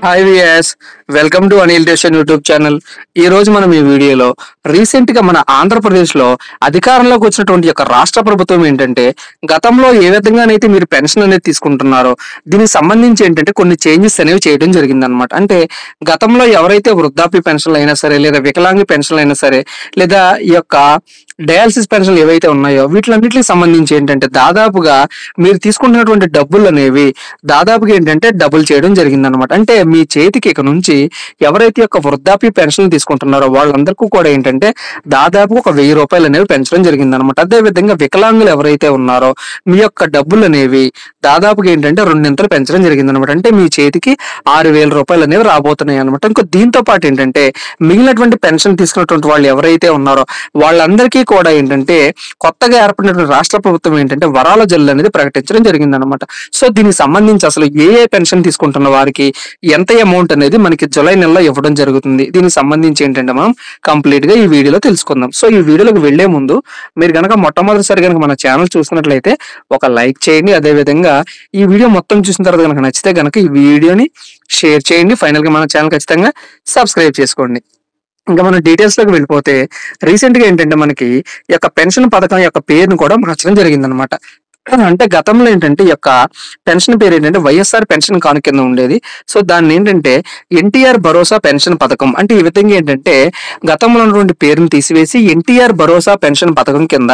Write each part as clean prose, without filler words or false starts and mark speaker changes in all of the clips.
Speaker 1: Hi విఎస్, welcome to Anil టేషన్ YouTube channel. ఈ రోజు మనం ఈ వీడియోలో రీసెంట్ గా మన ఆంధ్రప్రదేశ్ లో అధికారంలోకి వచ్చినటువంటి యొక్క రాష్ట్ర ప్రభుత్వం ఏంటంటే గతంలో ఏ విధంగానైతే మీరు పెన్షన్ అనేది తీసుకుంటున్నారో దీనికి సంబంధించి ఏంటంటే కొన్ని చేంజెస్ అనేవి చేయడం జరిగిందనమాట. అంటే గతంలో ఎవరైతే వృద్ధాప్య పెన్షన్లు అయినా సరే, లేదా వికలాంగి పెన్షన్లు అయినా సరే, లేదా ఈ యొక్క డయాలసిస్ పెన్షన్లు ఏవైతే ఉన్నాయో వీటిలన్నిటికి సంబంధించి ఏంటంటే దాదాపుగా మీరు తీసుకుంటున్నటువంటి డబ్బులు అనేవి దాదాపుగా ఏంటంటే డబుల్ చేయడం జరిగిందనమాట. అంటే మీ చేతికి ఇక నుంచి ఎవరైతే యొక్క వృద్ధాప్య పెన్షన్ తీసుకుంటున్నారో వాళ్ళందరికీ కూడా ఏంటంటే దాదాపు ఒక 1000 రూపాయలు అనేవి పెంచడం జరిగిందనమాట. అదే విధంగా వికలాంగులు ఎవరైతే ఉన్నారో మీ యొక్క డబ్బులు అనేవి దాదాపుగా ఏంటంటే రెండింతలు పెంచడం జరిగిందనమాట. అంటే మీ చేతికి 6000 రూపాయలు అనేవి రాబోతున్నాయి అనమాట. ఇంకో దీంతో పాటు ఏంటంటే మిగిలినటువంటి పెన్షన్ తీసుకున్నటువంటి వాళ్ళు ఎవరైతే ఉన్నారో వాళ్ళందరికీ కూడా ఏంటంటే కొత్తగా ఏర్పడినటువంటి రాష్ట్ర ప్రభుత్వం ఏంటంటే వరాల జల్లు అనేది ప్రకటించడం జరిగిందనమాట. సో దీనికి సంబంధించి అసలు ఏ పెన్షన్ తీసుకుంటున్న వారికి ఎంత అమౌంట్ అనేది మనకి జూలై నెలలో ఇవ్వడం జరుగుతుంది, దీనికి సంబంధించి ఏంటంటే మనం కంప్లీట్ గా ఈ వీడియోలో తెలుసుకుందాం. సో ఈ వీడియోలోకి వెళ్లే ముందు మీరు కనుక మొట్టమొదటిసారి కనుక మన ఛానల్ చూసినట్లయితే ఒక లైక్ చేయండి. అదే విధంగా ఈ వీడియో మొత్తం చూసిన తర్వాత కనుక నచ్చితే కనుక ఈ వీడియోని షేర్ చేయండి. ఫైనల్ గా మన ఛానల్ ఖచ్చితంగా సబ్స్క్రైబ్ చేసుకోండి. ఇంకా మనం డీటెయిల్స్ లోకి వెళ్ళిపోతే రీసెంట్ గా ఏంటంటే మనకి ఈ యొక్క పెన్షన్ పథకం యొక్క పేరును కూడా మార్చడం జరిగిందనమాట. అంటే గతంలో ఏంటంటే ఈ యొక్క పెన్షన్ పేరు ఏంటంటే వైఎస్ఆర్ పెన్షన్ కాను కింద ఉండేది. సో దాన్ని ఏంటంటే ఎన్టీఆర్ భరోసా పెన్షన్ పథకం, అంటే ఈ విధంగా ఏంటంటే గతంలో ఉన్నటువంటి పేరుని తీసివేసి ఎన్టీఆర్ భరోసా పెన్షన్ పథకం కింద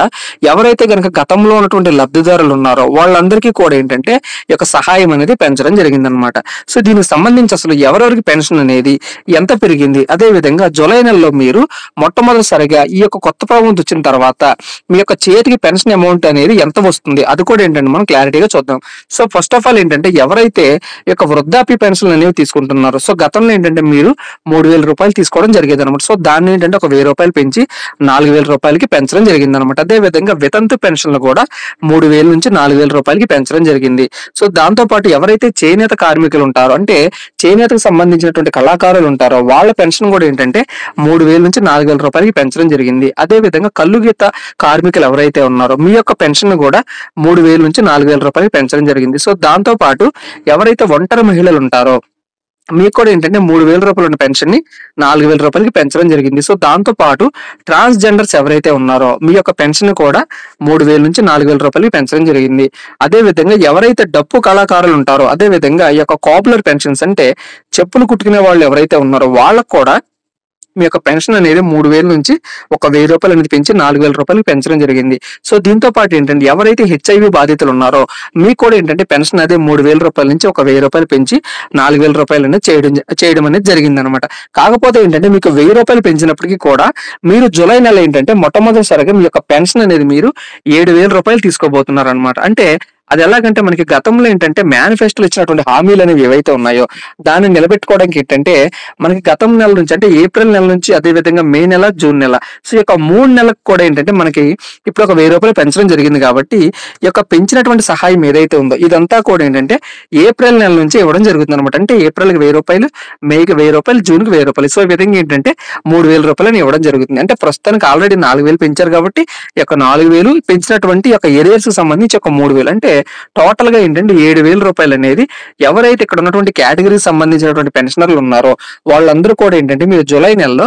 Speaker 1: ఎవరైతే కనుక గతంలో ఉన్నటువంటి లబ్ధిదారులు ఉన్నారో వాళ్ళందరికీ కూడా ఏంటంటే ఈ యొక్క సహాయం అనేది పెంచడం జరిగిందనమాట. సో దీనికి సంబంధించి అసలు ఎవరెవరికి పెన్షన్ అనేది ఎంత పెరిగింది, అదే విధంగా జూలై నెలలో మీరు మొట్టమొదటిసారిగా ఈ యొక్క కొత్త ప్రభుత్వం వచ్చిన తర్వాత మీ యొక్క చేతికి పెన్షన్ అమౌంట్ అనేది ఎంత వస్తుంది అది కూడా ఏంటంటే మనం క్లారిటీగా చూద్దాం. సో ఫస్ట్ ఆఫ్ ఆల్ ఏంటంటే ఎవరైతే ఈ యొక్క వృద్ధాప్య పెన్షన్ అనేవి తీసుకుంటున్నారో, సో గతంలో ఏంటంటే మీరు 3000 రూపాయలు తీసుకోవడం జరిగేది అనమాట. సో దాన్ని ఏంటంటే ఒక 1000 రూపాయలు పెంచి 4000 రూపాయలకి పెంచడం జరిగింది అనమాట. అదే విధంగా వితంతు పెన్షన్లు కూడా 3000 నుంచి 4000 రూపాయలకి పెంచడం జరిగింది. సో దాంతో పాటు ఎవరైతే చేనేత కార్మికులు ఉంటారో, అంటే చేనేతకు సంబంధించినటువంటి కళాకారులు ఉంటారో వాళ్ళ పెన్షన్ కూడా ఏంటంటే 3000 నుంచి 4000 రూపాయలకి పెంచడం జరిగింది. అదే విధంగా కల్లు గీత కార్మికులు ఎవరైతే ఉన్నారో మీ యొక్క పెన్షన్ కూడా 3000 నుంచి 4000 రూపాయలు పెంచడం జరిగింది. సో దాంతో పాటు ఎవరైతే ఒంటరి మహిళలు ఉంటారో మీకు కూడా ఏంటంటే 3000 రూపాయలు ఉన్న పెన్షన్ ని 4000 రూపాయలకి పెంచడం జరిగింది. సో దాంతో పాటు ట్రాన్స్జెండర్స్ ఎవరైతే ఉన్నారో మీ యొక్క పెన్షన్ కూడా 3000 నుంచి 4000 రూపాయలకి పెంచడం జరిగింది. అదే విధంగా ఎవరైతే డప్పు కళాకారులు ఉంటారో, అదే విధంగా ఈ యొక్క కాపులర్ పెన్షన్స్ అంటే చెప్పులు కుట్టుకునే వాళ్ళు ఎవరైతే ఉన్నారో వాళ్ళకు కూడా మీ యొక్క పెన్షన్ అనేది 3000 నుంచి ఒక 1000 రూపాయలు అనేది పెంచి 4000 రూపాయలకి పెంచడం జరిగింది. సో దీంతో పాటు ఏంటంటే ఎవరైతే హెచ్ఐవి బాధితులు ఉన్నారో మీకు కూడా ఏంటంటే పెన్షన్ అదే 3000 రూపాయల నుంచి ఒక 1000 రూపాయలు పెంచి 4000 రూపాయలు అనేది చేయడం అనేది జరిగింది అనమాట. కాకపోతే ఏంటంటే మీకు 1000 రూపాయలు పెంచినప్పటికీ కూడా మీరు జూలై నెల ఏంటంటే మొట్టమొదటిసారిగా మీ యొక్క పెన్షన్ అనేది మీరు 7000 రూపాయలు తీసుకోబోతున్నారు అనమాట. అంటే అది ఎలాగంటే మనకి గతంలో ఏంటంటే మేనిఫెస్టోలో ఇచ్చినటువంటి హామీలు అనేవి ఏవైతే ఉన్నాయో దాన్ని నిలబెట్టుకోవడానికి ఏంటంటే మనకి గతం నెల నుంచి అంటే ఏప్రిల్ నెల నుంచి అదే విధంగా మే నెల, జూన్ నెల, సో ఈ యొక్క 3 నెలలకు కూడా ఏంటంటే మనకి ఇప్పుడు ఒక 1000 రూపాయలు పెంచడం జరిగింది. కాబట్టి ఈ యొక్క పెంచినటువంటి సహాయం ఏదైతే ఉందో ఇదంతా కూడా ఏంటంటే ఏప్రిల్ నెల నుంచి ఇవ్వడం జరుగుతుంది అనమాట. అంటే ఏప్రిల్కి 1000 రూపాయలు, మేకి 1000 రూపాయలు, జూన్కి 1000 రూపాయలు. సో ఈ విధంగా ఏంటంటే 3000 రూపాయలు ఇవ్వడం జరుగుతుంది. అంటే ప్రస్తుతానికి ఆల్రెడీ 4000 పెంచారు కాబట్టి ఈ యొక్క 4000 పెంచినటువంటి యొక్క ఏరియాస్ కి సంబంధించి ఒక 3000 అంటే టోటల్ గా ఏంటంటే 7000 రూపాయలు అనేది ఎవరైతే ఇక్కడ ఉన్నటువంటి కేటగిరీకి సంబంధించినటువంటి పెన్షనర్లు ఉన్నారో వాళ్ళందరూ కూడా ఏంటంటే మీరు జూలై నెలలో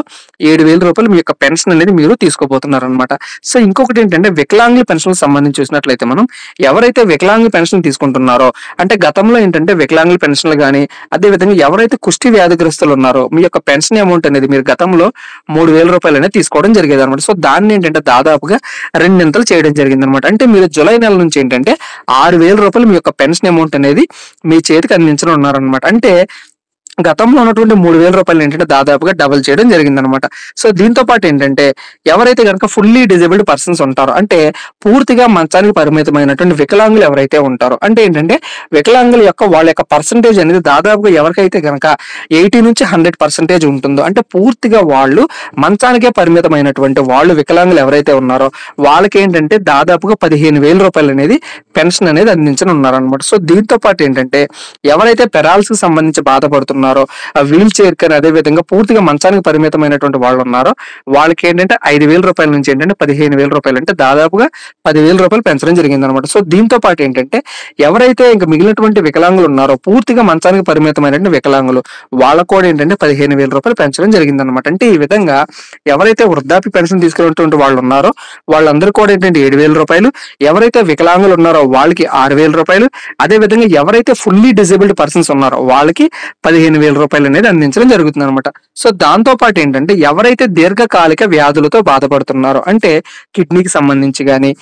Speaker 1: 7000 రూపాయలు మీ యొక్క పెన్షన్ అనేది మీరు తీసుకోబోతున్నారు అనమాట. సో ఇంకొకటి ఏంటంటే వికలాంగుల పెన్షన్ సంబంధించి చూసినట్లయితే మనం ఎవరైతే వికలాంగుల పెన్షన్ తీసుకుంటున్నారో, అంటే గతంలో ఏంటంటే వికలాంగుల పెన్షన్లు కానీ అదే విధంగా ఎవరైతే కుష్టి వ్యాధిగ్రస్తులు ఉన్నారో మీ యొక్క పెన్షన్ అమౌంట్ అనేది మీరు గతంలో 3000 రూపాయలు అనేది తీసుకోవడం జరిగేది అనమాట. సో దాన్ని ఏంటంటే దాదాపుగా రెండింతలు చేయడం జరిగింది అనమాట. అంటే మీరు జూలై నెల నుంచి ఏంటంటే 6000 రూపాయలు మీ యొక్క పెన్షన్ అమౌంట్ అనేది మీ చేతికి అందించడం ఉన్నారనమాట. అంటే గతంలో ఉన్నటువంటి 3000 రూపాయలు ఏంటంటే దాదాపుగా డబుల్ చేయడం జరిగిందనమాట. సో దీంతో పాటు ఏంటంటే ఎవరైతే కనుక ఫుల్లీ డిజేబుల్డ్ పర్సన్స్ ఉంటారో, అంటే పూర్తిగా మంచానికి పరిమితమైనటువంటి వికలాంగులు ఎవరైతే ఉంటారో, అంటే ఏంటంటే వికలాంగుల యొక్క వాళ్ళ యొక్క పర్సంటేజ్ అనేది దాదాపుగా ఎవరికైతే కనుక 80 నుంచి 100% ఉంటుందో, అంటే పూర్తిగా వాళ్ళు మంచానికే పరిమితమైనటువంటి వాళ్ళు వికలాంగులు ఎవరైతే ఉన్నారో వాళ్ళకి ఏంటంటే దాదాపుగా 15000 రూపాయలు అనేది పెన్షన్ అనేది అందించనున్నారనమాట. సో దీంతో పాటు ఏంటంటే ఎవరైతే పెరాల్స్ కి సంబంధించి బాధపడుతున్నారో ఉన్నారో, వీల్ చైర్ కానీ అదే విధంగా పూర్తిగా మంచానికి పరిమితమైనటువంటి వాళ్ళు ఉన్నారో వాళ్ళకి ఏంటంటే 5,000 రూపాయల నుంచి ఏంటంటే 15,000 రూపాయలు, అంటే దాదాపుగా 10,000 రూపాయలు పెంచడం జరిగిందనమాట. సో దీంతో పాటు ఏంటంటే ఎవరైతే ఇంకా మిగిలినటువంటి వికలాంగులు ఉన్నారో, పూర్తిగా మంచానికి పరిమితమైనటువంటి వికలాంగులు, వాళ్ళకు కూడా ఏంటంటే 15,000 రూపాయలు పెంచడం జరిగిందనమాట. అంటే ఈ విధంగా ఎవరైతే వృద్ధాప్య పెన్షన్ తీసుకున్నటువంటి వాళ్ళు ఉన్నారో వాళ్ళందరూ కూడా ఏంటంటే 7,000 రూపాయలు, ఎవరైతే వికలాంగులు ఉన్నారో వాళ్ళకి 6,000 రూపాయలు, అదే విధంగా ఎవరైతే ఫుల్లీ డిజేబుల్డ్ పర్సన్స్ ఉన్నారో వాళ్ళకి 15,000 రూపాయలు అనేది అందించడం జరుగుతుంది అనమాట. సో దాంతో పాటు ఏంటంటే ఎవరైతే దీర్ఘకాలిక వ్యాధులతో బాధపడుతున్నారో, అంటే కిడ్నీకి సంబంధించి కానీ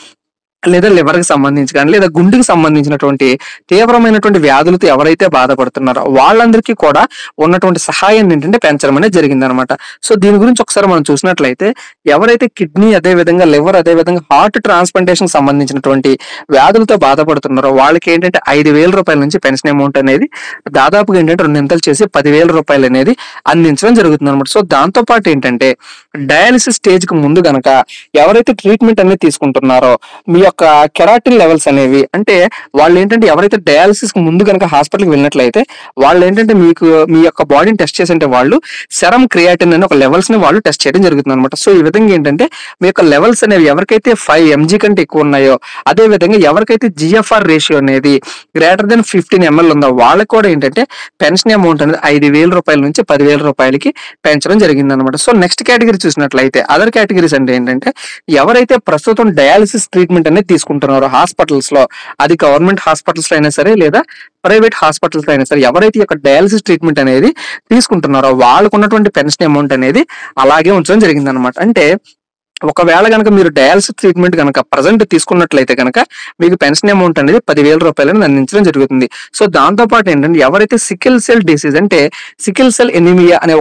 Speaker 1: లేదా లివర్ కి సంబంధించి కానీ లేదా గుండెకి సంబంధించినటువంటి తీవ్రమైనటువంటి వ్యాధులతో ఎవరైతే బాధపడుతున్నారో వాళ్ళందరికీ కూడా ఉన్నటువంటి సహాయాన్ని ఏంటంటే పెంచడం అనేది జరిగిందనమాట. సో దీని గురించి ఒకసారి మనం చూసినట్లయితే ఎవరైతే కిడ్నీ అదే విధంగా లివర్ అదే విధంగా హార్ట్ ట్రాన్స్ప్లాంటేషన్ సంబంధించినటువంటి వ్యాధులతో బాధపడుతున్నారో వాళ్ళకి ఏంటంటే 5,000 రూపాయల నుంచి పెన్షన్ అమౌంట్ అనేది దాదాపుగా ఏంటంటే 2 చేసి 10,000 రూపాయలు అనేది అందించడం జరుగుతుంది అనమాట. సో దాంతో పాటు ఏంటంటే డయాలిసిస్ స్టేజ్ కి ముందు గనక ఎవరైతే ట్రీట్మెంట్ అనేది తీసుకుంటున్నారో మీ యొక్క కెరాటిన్ లెవెల్స్ అనేవి, అంటే వాళ్ళు ఏంటంటే ఎవరైతే డయాలిసిస్ కి ముందు కనుక హాస్పిటల్కి వెళ్ళినట్లయితే వాళ్ళు ఏంటంటే మీకు మీ యొక్క బాడీని టెస్ట్ చేసి వాళ్ళు సెరం క్రియాటిన్ అనే ఒక లెవెల్స్ ని వాళ్ళు టెస్ట్ చేయడం జరుగుతుంది అనమాట. సో ఈ విధంగా ఏంటంటే మీ యొక్క లెవెల్స్ అనేవి ఎవరికైతే 5 mg కంటే ఎక్కువ ఉన్నాయో, అదే విధంగా ఎవరికైతే జిఎఫ్ఆర్ రేషియో అనేది గ్రేటర్ దెన్ 15 ml ఉందో వాళ్ళకి కూడా ఏంటంటే పెన్షన్ అమౌంట్ అనేది 5,000 రూపాయల నుంచి 10,000 రూపాయలకి పెంచడం జరిగింది అనమాట. సో నెక్స్ట్ కేటగిరీ చూసినట్లయితే అదర్ కేటగిరీస్ అంటే ఏంటంటే ఎవరైతే ప్రస్తుతం డయాలిసిస్ ట్రీట్మెంట్ అనేది తీసుకుంటున్నారో హాస్పిటల్స్ లో, అది గవర్నమెంట్ హాస్పిటల్స్ లో అయినా సరే లేదా ప్రైవేట్ హాస్పిటల్స్ లో అయినా సరే, ఎవరైతే ఈ యొక్క డయాలిసిస్ ట్రీట్మెంట్ అనేది తీసుకుంటున్నారో వాళ్ళకు ఉన్నటువంటి పెన్షన్ అమౌంట్ అనేది అలాగే ఉంచడం జరిగింది అనమాట. అంటే ఒకవేళ కనుక మీరు డయాలసిస్ ట్రీట్మెంట్ కనుక ప్రజెంట్ తీసుకున్నట్లయితే కనుక మీకు పెన్షన్ అమౌంట్ అనేది 10,000 రూపాయలని అందించడం జరుగుతుంది. సో దాంతో పాటు ఏంటంటే ఎవరైతే సికిల్ సెల్ డిసీజ్ అంటే సికిల్ సెల్ ఎనిమియా అనే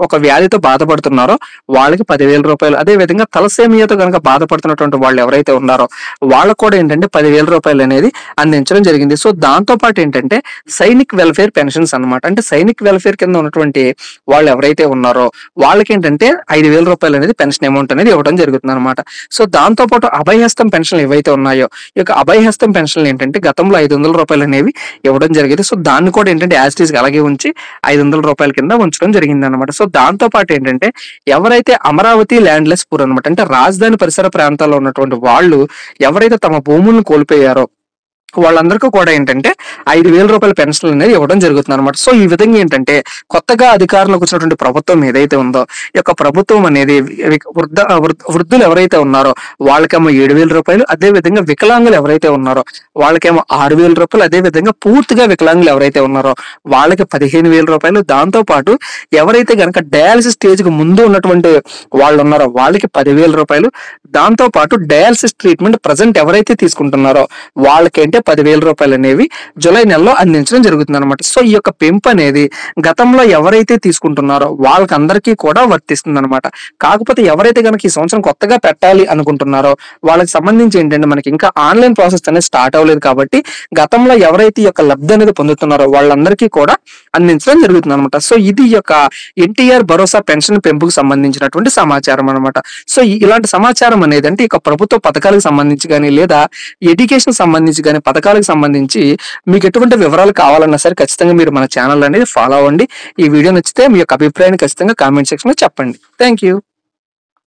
Speaker 1: ఒక వ్యాధితో బాధపడుతున్నారో వాళ్ళకి 10,000 రూపాయలు, అదే విధంగా తలసేమియాతో కనుక బాధపడుతున్నటువంటి వాళ్ళు ఎవరైతే ఉన్నారో వాళ్ళకు కూడా ఏంటంటే 10,000 రూపాయలు అనేది అందించడం జరిగింది. సో దాంతో పాటు ఏంటంటే సైనిక్ వెల్ఫేర్ పెన్షన్స్ అనమాట. అంటే సైనిక్ వెల్ఫేర్ కింద ఉన్నటువంటి వాళ్ళు ఎవరైతే ఉన్నారో వాళ్ళకి ఏంటంటే 5,000 రూపాయలు అనేది పెన్షన్ అమౌంట్ అనేది ఇవ్వడం జరుగుతుంది అనమాట. సో దాంతో పాటు అభయహస్తం పెన్షన్లు ఏవైతే ఉన్నాయో ఈ యొక్క అభయహస్తం పెన్షన్లు ఏంటంటే గతంలో 500 రూపాయలు అనేవి ఇవ్వడం జరిగింది. సో దాన్ని కూడా ఏంటంటే యాజ్ ఇట్ ఈస్ అలాగే ఉంచి 500 రూపాయల కింద ఉంచడం జరిగింది అనమాట. సో దాంతో పాటు ఏంటంటే ఎవరైతే అమరావతి ల్యాండ్లెస్ పూర్ అనమాట, అంటే రాజధాని పరిసర ప్రాంతాల్లో ఉన్నటువంటి వాళ్ళు ఎవరైతే తమ భూములను కోల్పోయారో వాళ్ళందరికీ కూడా ఏంటంటే 5,000 రూపాయల పెన్షన్లు అనేది ఇవ్వడం జరుగుతుంది అనమాట. సో ఈ విధంగా ఏంటంటే కొత్తగా అధికారంలోకి వచ్చినటువంటి ప్రభుత్వం ఏదైతే ఉందో ఈ యొక్క ప్రభుత్వం అనేది వృద్ధులు ఎవరైతే ఉన్నారో వాళ్ళకేమో 7,000 రూపాయలు, అదే విధంగా వికలాంగులు ఎవరైతే ఉన్నారో వాళ్ళకేమో 6,000 రూపాయలు, అదే విధంగా పూర్తిగా వికలాంగులు ఎవరైతే ఉన్నారో వాళ్ళకి 15,000 రూపాయలు, దాంతో పాటు ఎవరైతే కనుక డయాలసిస్ స్టేజ్ కి ముందు ఉన్నటువంటి వాళ్ళు ఉన్నారో వాళ్ళకి 10,000 రూపాయలు, దాంతో పాటు డయాలసిస్ ట్రీట్మెంట్ ప్రజెంట్ ఎవరైతే తీసుకుంటున్నారో వాళ్ళకేంటే 10,000 రూపాయలు అనేవి జూలై నెలలో అందించడం జరుగుతుంది అనమాట. సో ఈ యొక్క పెంపు అనేది గతంలో ఎవరైతే తీసుకుంటున్నారో వాళ్ళకందరికీ కూడా వర్తిస్తుంది అనమాట. కాకపోతే ఎవరైతే కనుక ఈ సంవత్సరం కొత్తగా పెట్టాలి అనుకుంటున్నారో వాళ్ళకి సంబంధించి ఏంటంటే మనకి ఇంకా ఆన్లైన్ ప్రాసెస్ అనేది స్టార్ట్ అవ్వలేదు కాబట్టి గతంలో ఎవరైతే ఈ యొక్క లబ్ధి అనేది పొందుతున్నారో వాళ్ళందరికీ కూడా అందించడం జరుగుతుంది అనమాట. సో ఇది ఈ యొక్క ఎన్టీఆర్ భరోసా పెన్షన్ పెంపుకు సంబంధించినటువంటి సమాచారం అనమాట. సో ఇలాంటి సమాచారం అనేది అంటే ఇక ప్రభుత్వ పథకాలకు సంబంధించి కానీ లేదా ఎడ్యుకేషన్ సంబంధించి కానీ పథకాలకు సంబంధించి మీకు ఎటువంటి వివరాలు కావాలన్నా సరే ఖచ్చితంగా మీరు మన ఛానల్ అనేది ఫాలో అవ్వండి. ఈ వీడియో నచ్చితే మీ యొక్క అభిప్రాయాన్ని ఖచ్చితంగా కామెంట్ సెక్షన్ లో చెప్పండి. Thank you.